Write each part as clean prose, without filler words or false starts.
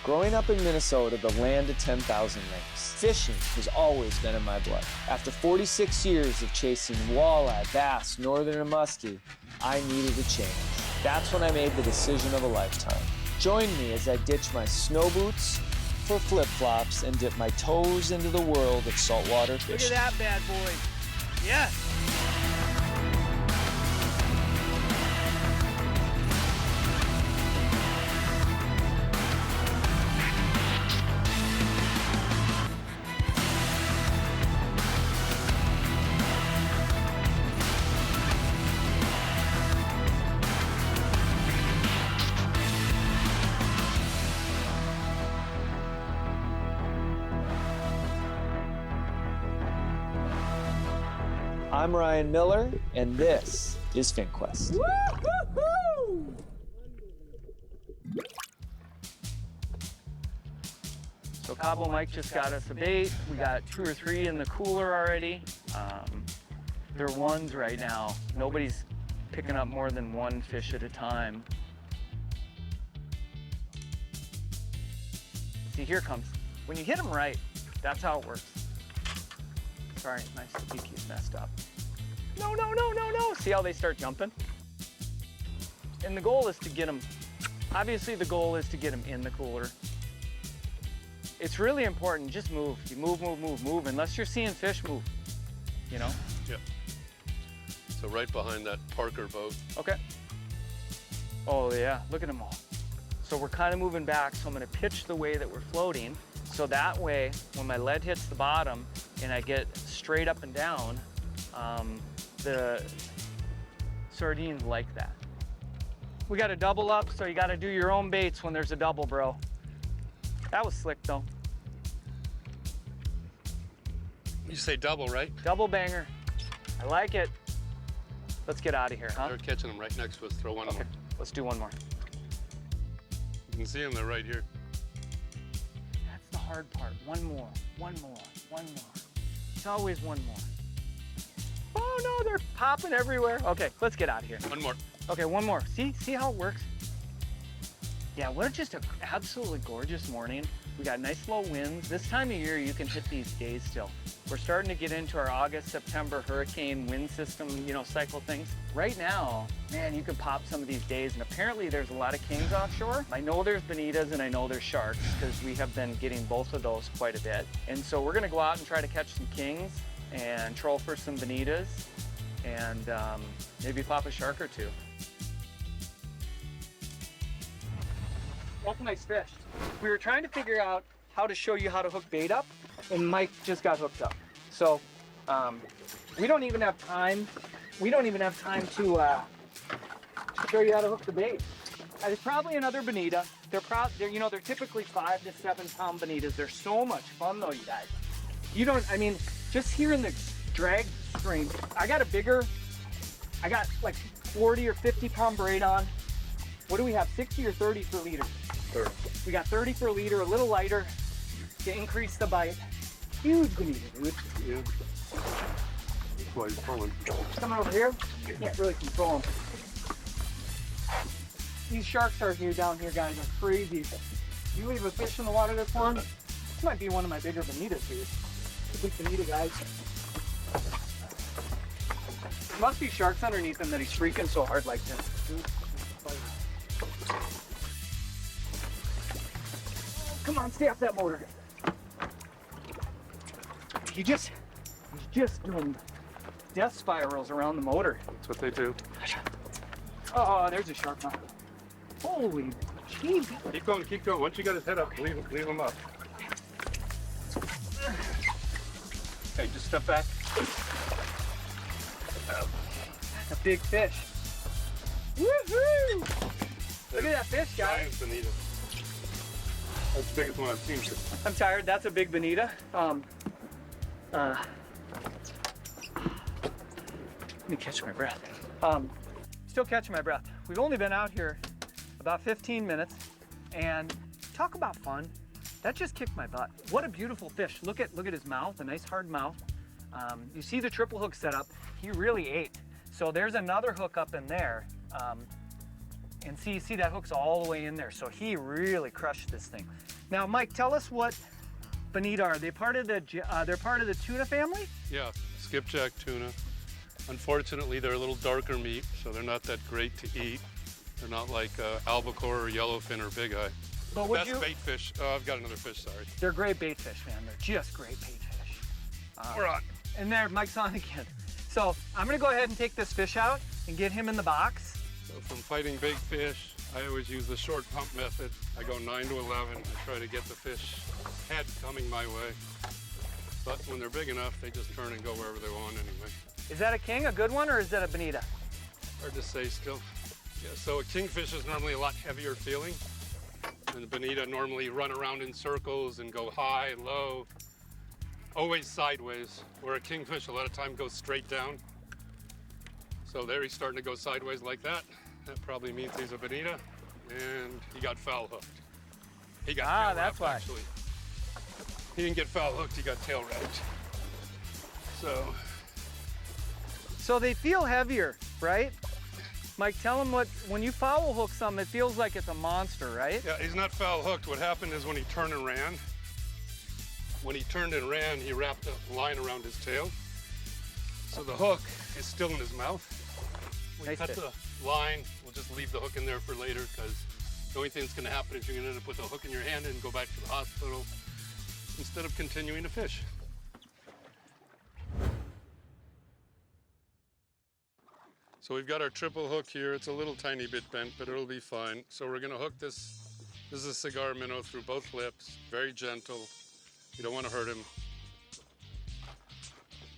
Growing up in Minnesota, the land of 10,000 lakes, fishing has always been in my blood. After 46 years of chasing walleye, bass, northern, and muskie, I needed a change. That's when I made the decision of a lifetime. Join me as I ditch my snow boots for flip-flops and dip my toes into the world of saltwater fishing. Look at that bad boy. Yes. I'm Ryan Miller, and this is FinQuest. Woo-hoo-hoo! So Cabo Mike just got us a bait. We got 2 or 3 in the cooler already. They're ones right now. Nobody's picking up more than 1 fish at a time. See, here it comes. When you hit them right, that's how it works. Sorry, my squeaky's messed up. No, no, no, no, no. See how they start jumping? And the goal is to get them, obviously the goal is to get them in the cooler. It's really important, just move. You move, move, move, move, unless you're seeing fish move, you know? Yeah. So right behind that Parker boat. Okay. Oh yeah, look at them all. So we're kind of moving back, so I'm gonna pitch the way that we're floating. So that way, when my lead hits the bottom and I get straight up and down, the sardines like that. We got a double up, so you got to do your own baits when there's a double, bro. That was slick, though. You say double, right? Double banger. I like it. Let's get out of here, huh? They're catching them right next to us. Throw one more. Let's do one more. You can see them. They're right here. That's the hard part. One more, one more, one more. It's always one more. Oh no, they're popping everywhere. Okay, let's get out of here. One more. Okay, one more. See how it works? Yeah, what just an absolutely gorgeous morning. We got nice low winds. This time of year, you can hit these days still. We're starting to get into our August, September hurricane wind system, you know, cycle things. Right now, man, you can pop some of these days, and apparently there's a lot of kings offshore. I know there's bonitas and I know there's sharks, because we have been getting both of those quite a bit. And so we're gonna go out and try to catch some kings and troll for some bonitas, and maybe pop a shark or 2. That's a nice fish. We were trying to figure out how to show you how to hook bait up, and Mike just got hooked up. So we don't even have time. We don't even have time to show you how to hook the bait. There's probably another bonita. They're typically 5 to 7 pound bonitas. They're so much fun though, you guys. You don't. I mean, just hearing the drag string. I got like 40 or 50 pound braid on. What do we have? 60 or 30 per liter? 30. We got 30 per liter, a little lighter to increase the bite. Huge bonita, dude. Yeah. That's why he's pulling. Coming over here, you can't really control them. These sharks are down here, guys, are crazy. You leave a fish in the water this one, this might be one of my bigger bonitas here. It's a big bonita, guys. There must be sharks underneath him that he's freaking so hard like this. Come on, stay off that motor. He's just doing death spirals around the motor. That's what they do. Oh, there's a shark now. Holy jeez. Keep going, keep going. Once you got his head up, leave him up. Okay, just step back. That's a big fish. Woohoo! Look at that fish, guys. Giant bonita. That's the biggest one I've seen. I'm tired. That's a big bonita. Let me catch my breath. Still catching my breath. We've only been out here about 15 minutes, and talk about fun. That just kicked my butt. What a beautiful fish. Look at his mouth, a nice hard mouth. You see the triple hook set up. He really ate. So there's another hook up in there. And see that hook's all the way in there. So he really crushed this thing. Now, Mike, tell us what bonita are. They're part of the tuna family? Yeah, skipjack tuna. Unfortunately, they're a little darker meat, so they're not that great to eat. They're not like albacore or yellowfin or big eye. But Best bait fish. Oh, I've got another fish, sorry. They're great bait fish, man. They're just great bait fish. We're on. And there, Mike's on again. So I'm gonna go ahead and take this fish out and get him in the box. So from fighting big fish, I always use the short pump method. I go 9 to 11. I try to get the fish head coming my way. But when they're big enough, they just turn and go wherever they want anyway. Is that a king, a good one, or is that a bonita? Hard to say still. Yeah, so a kingfish is normally a lot heavier feeling. And the bonita normally run around in circles and go high, low, always sideways. Where a kingfish a lot of time goes straight down. So there he's starting to go sideways like that. That probably means he's a bonita, and he got foul hooked. He got tail that's wrapped, why. actually. He didn't get foul hooked, he got tail wrapped. So they feel heavier, right? Mike, tell them when you foul hook something, it feels like it's a monster, right? Yeah, he's not foul hooked. What happened is when he turned and ran, he wrapped a line around his tail. So the hook is still in his mouth. We Nice cut fish. the line, we'll just leave the hook in there for later because the only thing that's gonna happen is you're gonna end up with a hook in your hand and go back to the hospital instead of continuing to fish. So we've got our triple hook here. It's a little tiny bit bent, but it'll be fine. So we're gonna hook this. This is a cigar minnow through both lips, very gentle. You don't wanna hurt him.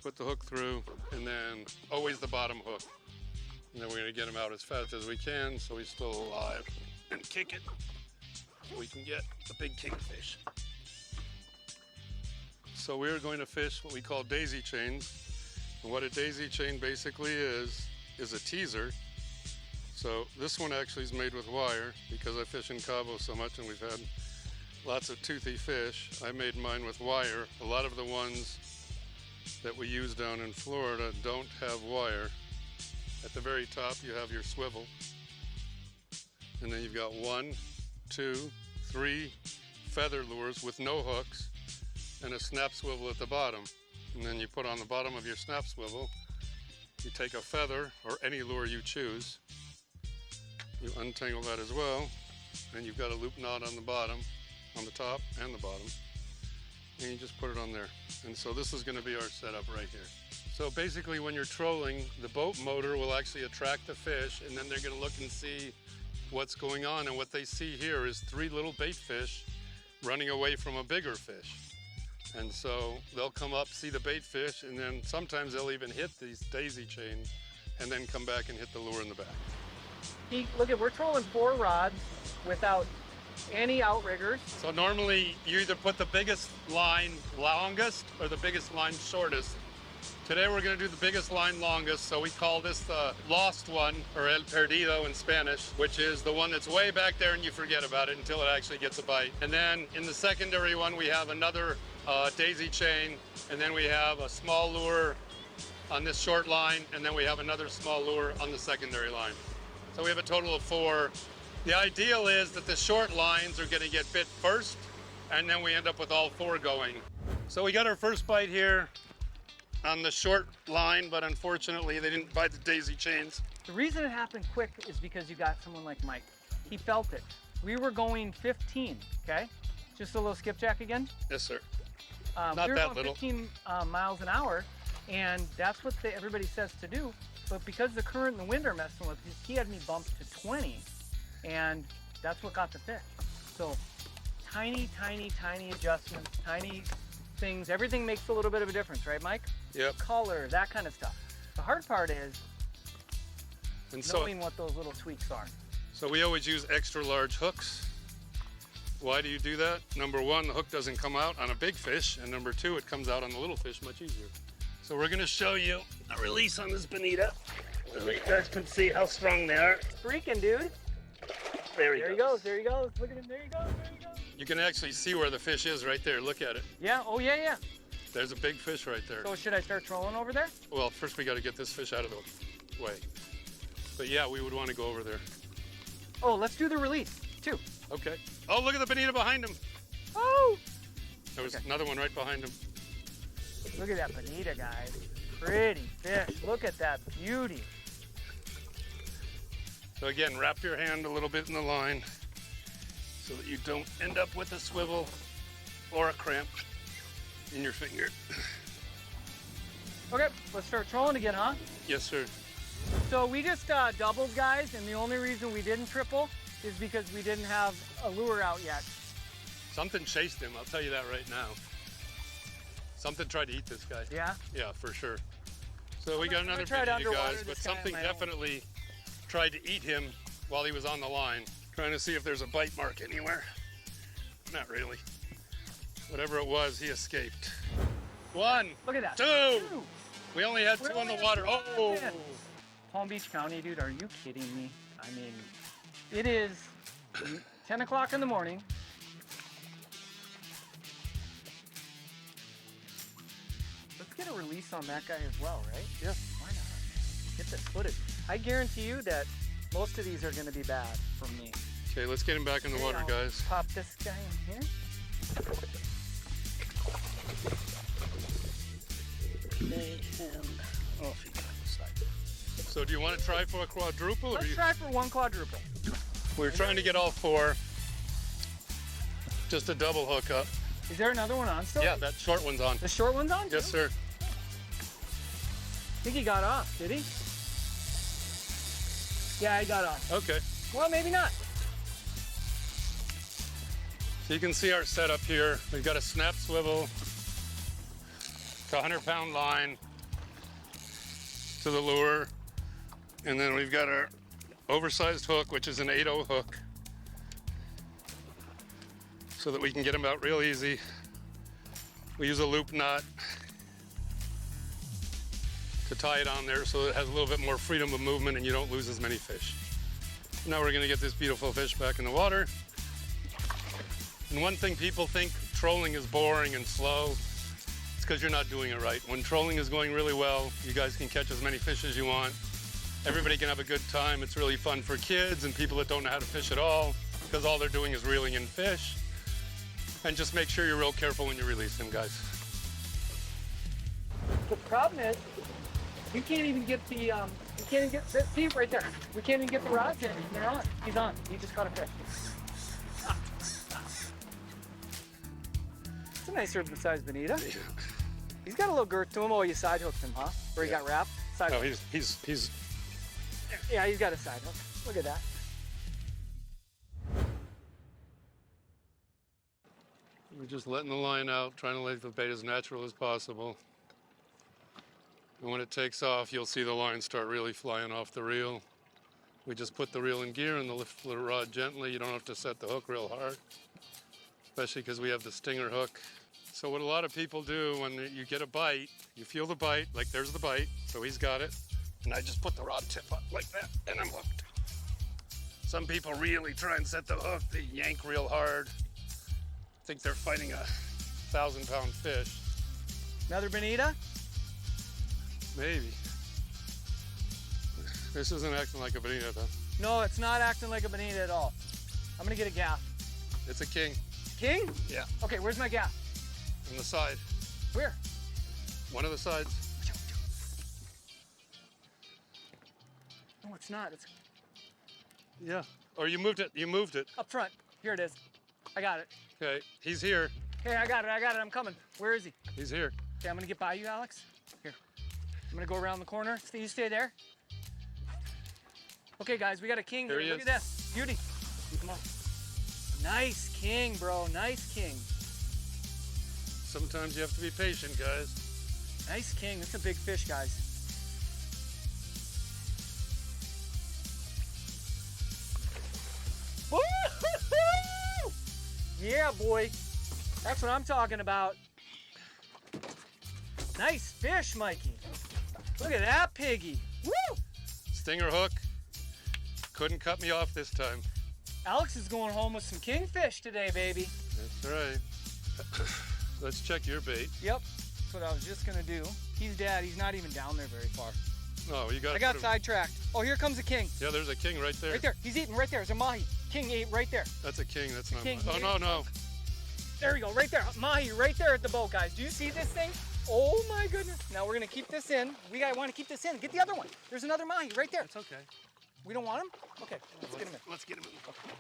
Put the hook through, and then always the bottom hook. And then we're gonna get him out as fast as we can so he's still alive. And kick it so we can get the big kingfish. So we're going to fish what we call daisy chains. And what a daisy chain basically is a teaser. So this one actually is made with wire because I fish in Cabo so much and we've had lots of toothy fish. I made mine with wire. A lot of the ones that we use down in Florida don't have wire. At the very top you have your swivel. And then you've got 1, 2, 3 feather lures with no hooks and a snap swivel at the bottom. And then you put on the bottom of your snap swivel, you take a feather or any lure you choose, you untangle that as well, and you've got a loop knot on the bottom, on the top and the bottom, and you just put it on there. And so this is gonna be our setup right here. So basically when you're trolling, the boat motor will actually attract the fish, and then they're gonna look and see what's going on, and what they see here is 3 little bait fish running away from a bigger fish. And so they'll come up, see the bait fish, and then sometimes they'll even hit these daisy chains and then come back and hit the lure in the back. Pete, look at, we're trolling 4 rods without any outriggers. So normally you either put the biggest line longest or the biggest line shortest. Today we're gonna do the biggest line longest, so we call this the lost one, or el perdido in Spanish, which is the one that's way back there and you forget about it until it actually gets a bite. And then in the secondary one we have another daisy chain, and then we have a small lure on this short line, and then we have another small lure on the secondary line. So we have a total of 4. The ideal is that the short lines are gonna get bit first, and then we end up with all 4 going. So we got our first bite here on the short line, but unfortunately they didn't bite the daisy chains. The reason it happened quick is because you got someone like Mike. He felt it. We were going 15, okay? Just a little skipjack again. Yes, sir. We were that going little. 15 miles an hour, and that's what everybody says to do. But because the current and the wind are messing with us, he had me bumped to 20, and that's what got the fish. So tiny, tiny, tiny adjustments, tiny things. Everything makes a little bit of a difference, right, Mike? Yep. Color, that kind of stuff. The hard part is And so, knowing what those little tweaks are. so we always use extra large hooks. Why do you do that? Number 1, the hook doesn't come out on a big fish, and number 2, it comes out on the little fish much easier. So we're gonna show you a release on this bonita, so you guys can see how strong they are. Freaking, dude. There he There he goes, there he goes. Look at him, there he goes, there he goes. You can actually see where the fish is right there. Look at it. Yeah, oh yeah, yeah. There's a big fish right there. So should I start trolling over there? Well, first we got to get this fish out of the way. But yeah, we would want to go over there. Oh, let's do the release, too. Okay. Oh, look at the bonita behind him. Oh! There was another one right behind him. Look at that bonita, guys. Pretty fish. Look at that beauty. So again, wrap your hand a little bit in the line so that you don't end up with a swivel or a cramp in your finger. Okay, let's start trolling again, huh? Yes, sir. So we just doubled, guys, and the only reason we didn't triple is because we didn't have a lure out yet. Something chased him, I'll tell you that right now. Something tried to eat this guy. Yeah? Yeah, for sure. So we got another tried bonita, underwater guys, but this guy on something my own. definitely tried to eat him while he was on the line. Trying to see if there's a bite mark anywhere. Not really. Whatever it was, he escaped. One. Look at that. Two. We only had two on the water. Oh! Palm Beach County, dude, are you kidding me? I mean, it is 10 o'clock in the morning. Let's get a release on that guy as well, right? Yeah. Why not? Get this footage. I guarantee you that most of these are going to be bad for me. Okay, let's get him back in the water, I'll guys. Pop this guy in here. Off he goes. So do you want to try for a quadruple? Let's try for one quadruple. We're trying to get all four. Just a double hook up. Is there another one on still? Yeah, that short one's on. The short one's on? Yes, too? sir. I think he got off, did he? Yeah, he got off. Okay. Well, maybe not. So you can see our setup here. We've got a snap swivel, a 100-pound line to the lure, and then we've got our oversized hook, which is an 8/0 hook, so that we can get them out real easy. We use a loop knot to tie it on there so it has a little bit more freedom of movement and you don't lose as many fish. Now we're gonna get this beautiful fish back in the water. And one thing people think trolling is boring and slow, it's because you're not doing it right. When trolling is going really well, you guys can catch as many fish as you want. Everybody can have a good time. It's really fun for kids and people that don't know how to fish at all, because all they're doing is reeling in fish. And just make sure you're real careful when you release them, guys. The problem is, we can't even get the, we can't even get, see right there. We can't even get the rods in. They're on. He's on. He just caught a fish. It's a nice sized bonita. He's got a little girth to him. Oh, you side hooked him, huh? Or he got wrapped? Side No, hook. he's Yeah, he's got a side hook. Look at that. We're just letting the line out, trying to let the bait as natural as possible. And when it takes off, you'll see the line start really flying off the reel. We just put the reel in gear and lift the rod gently. You don't have to set the hook real hard, especially because we have the stinger hook. So what a lot of people do when you get a bite, you feel the bite, like there's the bite, so he's got it. And I just put the rod tip up like that, and I'm hooked. Some people really try and set the hook. They yank real hard. Think they're fighting a 1,000-pound fish. Another bonita? Maybe. This isn't acting like a bonita, though. No, it's not acting like a bonita at all. I'm gonna get a gaff. It's a king. King? Yeah. Okay, where's my gaff? On the side. Where? One of the sides. No, it's not. It's Yeah. Or you moved it. You moved it. up front. Here it is. I got it. Okay. He's here. Hey, I got it. I'm coming. Where is he? He's here. Okay, I'm gonna get by you, Alex. Here. I'm gonna go around the corner. You stay there. Okay, guys, we got a king Here here. he Look is. at this. Beauty. Come on. Nice king, bro. Nice king. Sometimes you have to be patient, guys. Nice king. That's a big fish, guys. Woo-hoo-hoo! Yeah, boy. That's what I'm talking about. Nice fish, Mikey. Look at that piggy. Woo! Stinger hook. Couldn't cut me off this time. Alex is going home with some kingfish today, baby. That's right. Let's check your bait. Yep, that's what I was just gonna do. He's dead. He's not even down there very far. No, you got. I got sidetracked. Oh, here comes a king. Yeah, there's a king right there. Right there. He's eating right there. There's a mahi. King ate right there. That's a king. That's not. king, Oh he no, ate no. There we go. Right there. Mahi right there at the boat, guys. Do you see this thing? Oh my goodness. Now we're gonna keep this in. We gotta want to keep this in. Get the other one. There's another mahi right there. It's okay. We don't want him? Okay, let's get him in. Let's get him in. Okay.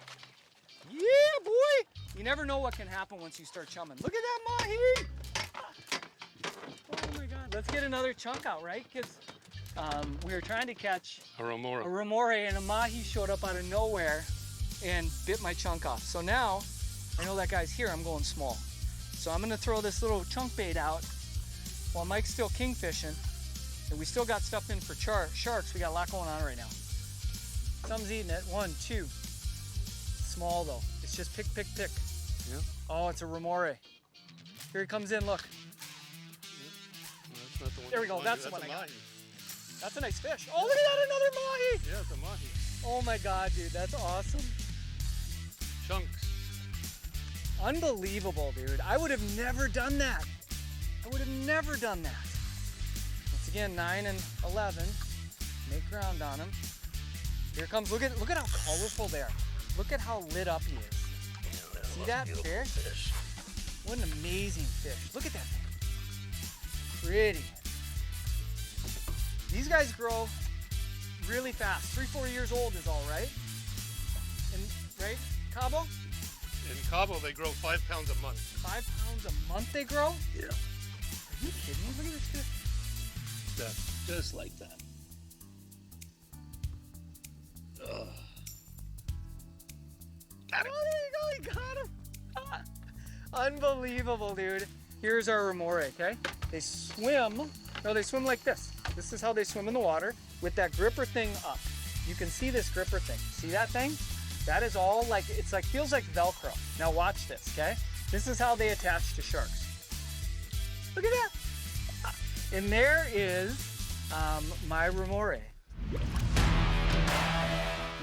Yeah, boy! You never know what can happen once you start chumming. Look at that mahi! Oh my God. Let's get another chunk out, right? Because we were trying to catch A remora. a remora and a mahi showed up out of nowhere and bit my chunk off. So now, I know that guy's here, I'm going small. So I'm gonna throw this little chunk bait out while Mike's still king fishing. And we still got stuff in for sharks. We got a lot going on right now. Some's eating it. 1, 2. Small though. It's just pick, pick, pick. Yeah. Oh, it's a remora. Here he comes in, look. No, that's not the one. There we go, you that's the wanted. one I got. Mahi. That's a nice fish. Oh, look at that, another mahi! Yeah, it's a mahi. Oh my God, dude, that's awesome. Chunks. Unbelievable, dude. I would have never done that. I would have never done that. Once again, 9 and 11. Make ground on him. Here comes, look at how colorful they are. Look at how lit up he is. See that fish? What an amazing fish. Look at that thing. Pretty. These guys grow really fast. 3-4 years old is all right. And right, Cabo? In Cabo, they grow 5 pounds a month. 5 pounds a month they grow? Yeah. Are you kidding me? Look at this fish. Yeah, just like that. Oh, there you go, he got him. Unbelievable, dude. Here's our remora, okay? They swim like this. This is how they swim in the water with that gripper thing up. You can see this gripper thing. See that thing? That is all like, it's like, feels like Velcro. Now watch this, okay? This is how they attach to sharks. Look at that. And there is my remora.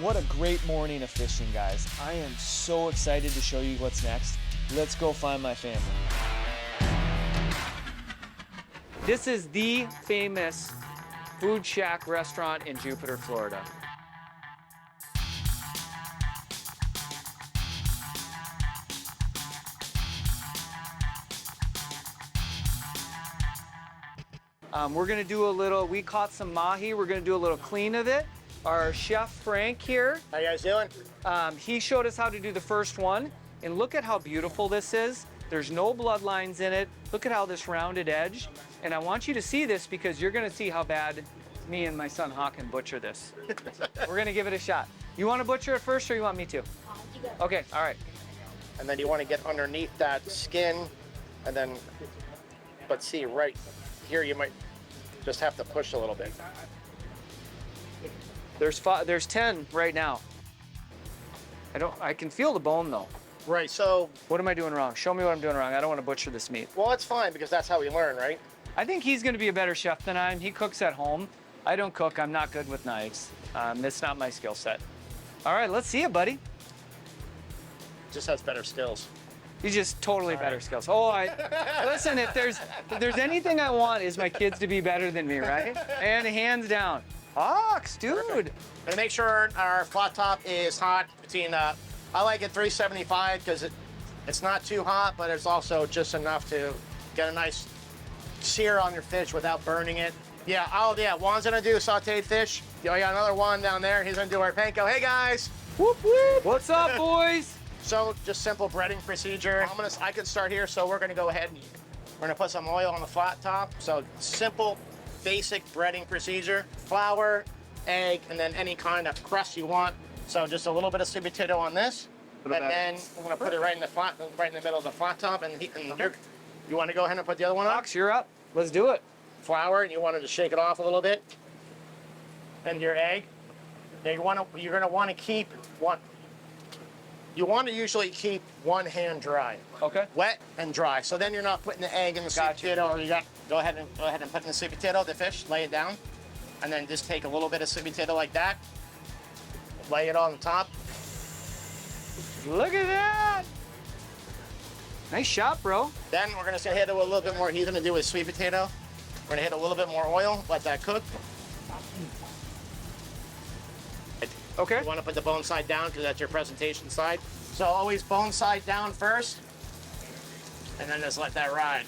What a great morning of fishing, guys. I am so excited to show you what's next. Let's go find my family. This is the famous Food Shack restaurant in Jupiter, Florida. We're gonna do a little, we caught some mahi, we're gonna do a little clean of it. Our chef Frank here, How you guys doing? he showed us how to do the first one, and look at how beautiful this is. There's no bloodlines in it. Look at how this rounded edge. And I want you to see this because you're gonna see how bad me and my son Hawk can butcher this. We're gonna give it a shot. You wanna butcher it first or you want me to? Okay, all right. And then you want to get underneath that skin, and then, but see right here, you might just have to push a little bit. There's 10 right now. I can feel the bone though. Right, so, What am I doing wrong? Show me what I'm doing wrong. I don't want to butcher this meat. well, it's fine because that's how we learn, right? I think he's going to be a better chef than I am. He cooks at home. I don't cook. I'm not good with knives. It's not my skill set. All right, let's see it, buddy. Just has better skills. He's just totally better skills. Oh, listen, if there's anything I want is my kids to be better than me, right? And hands down. Hawks, dude. And make sure our flat top is hot between, I like it 375 because it's not too hot, but it's also just enough to get a nice sear on your fish without burning it. Yeah, Juan's gonna do sauteed fish. You know, we got another Juan down there. He's gonna do our panko. Hey guys. Whoop, whoop. What's up, boys? So just simple breading procedure. I could start here, so we're gonna go ahead and we're gonna put some oil on the flat top. So simple, basic breading procedure. Flour, egg, and then any kind of crust you want. So just a little bit of sweet potato on this, and then we're gonna put it right in the middle of the flat top. And you want to go ahead and put the other one on? Hawks, you're up. Let's do it. Flour, and you want to shake it off a little bit. And your egg. Now you're gonna want to keep one. You want to usually keep one hand dry. Okay. Wet and dry. So then you're not putting the egg in the sweet potato. Or go ahead and put in the sweet potato, the fish, lay it down, and then just take a little bit of sweet potato like that, lay it on top. Look at that. Nice shot, bro. Then we're gonna hit it with a little bit more. He's gonna do his sweet potato. We're gonna hit a little bit more oil, let that cook. Okay. You want to put the bone side down because that's your presentation side. So always bone side down first, and then just let that ride.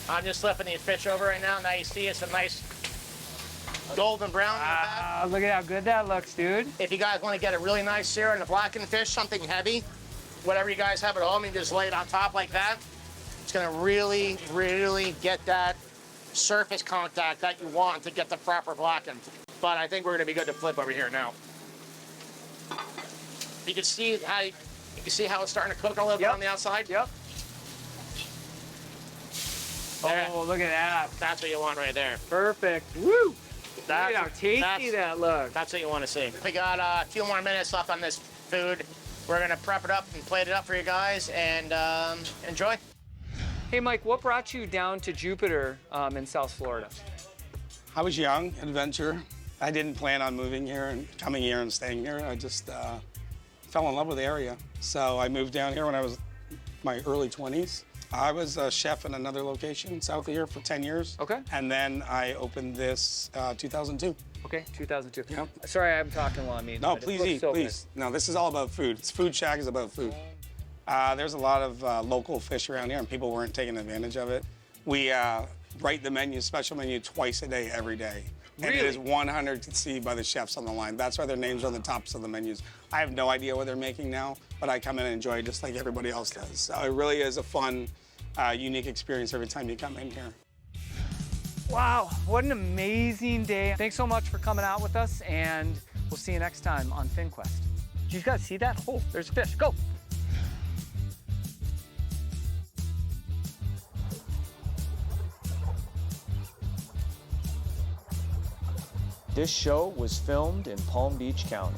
I'm just flipping the fish over right now. Now you see it's a nice golden brown in the back. Ah, look at how good that looks, dude. If you guys want to get a really nice sear on the blackened fish, something heavy, whatever you guys have at home, you just lay it on top like that. It's gonna really, really get that surface contact that you want to get the proper blackened. But I think we're gonna be good to flip over here now. You can see how it's starting to cook a little bit on the outside. Yep. There. Oh, look at that. That's what you want right there. Perfect. Woo! Look at how tasty that looks. That's what you want to see. We got a few more minutes left on this food. We're gonna prep it up and plate it up for you guys and enjoy. Hey, Mike, what brought you down to Jupiter in South Florida? I was young, adventure. I didn't plan on moving here and coming here and staying here. I just fell in love with the area. So I moved down here when I was my early 20s. I was a chef in another location south of here for 10 years. Okay. And then I opened this 2002. Okay, 2002. Yep. Sorry, I'm talking while I'm eating. No, but it please looks eat, so please. No, this is all about food. It's Food Shack is about food. There's a lot of local fish around here, and people weren't taking advantage of it. We write the menu, special menu, twice a day, every day. And Really? it is 100 to see by the chefs on the line. That's why their names are on the tops of the menus. I have no idea what they're making now, but I come in and enjoy it just like everybody else does. So it really is a fun, unique experience every time you come in here. Wow, what an amazing day. Thanks so much for coming out with us, and we'll see you next time on FinQuest. You guys see that? Oh, there's a fish. Go. This show was filmed in Palm Beach County.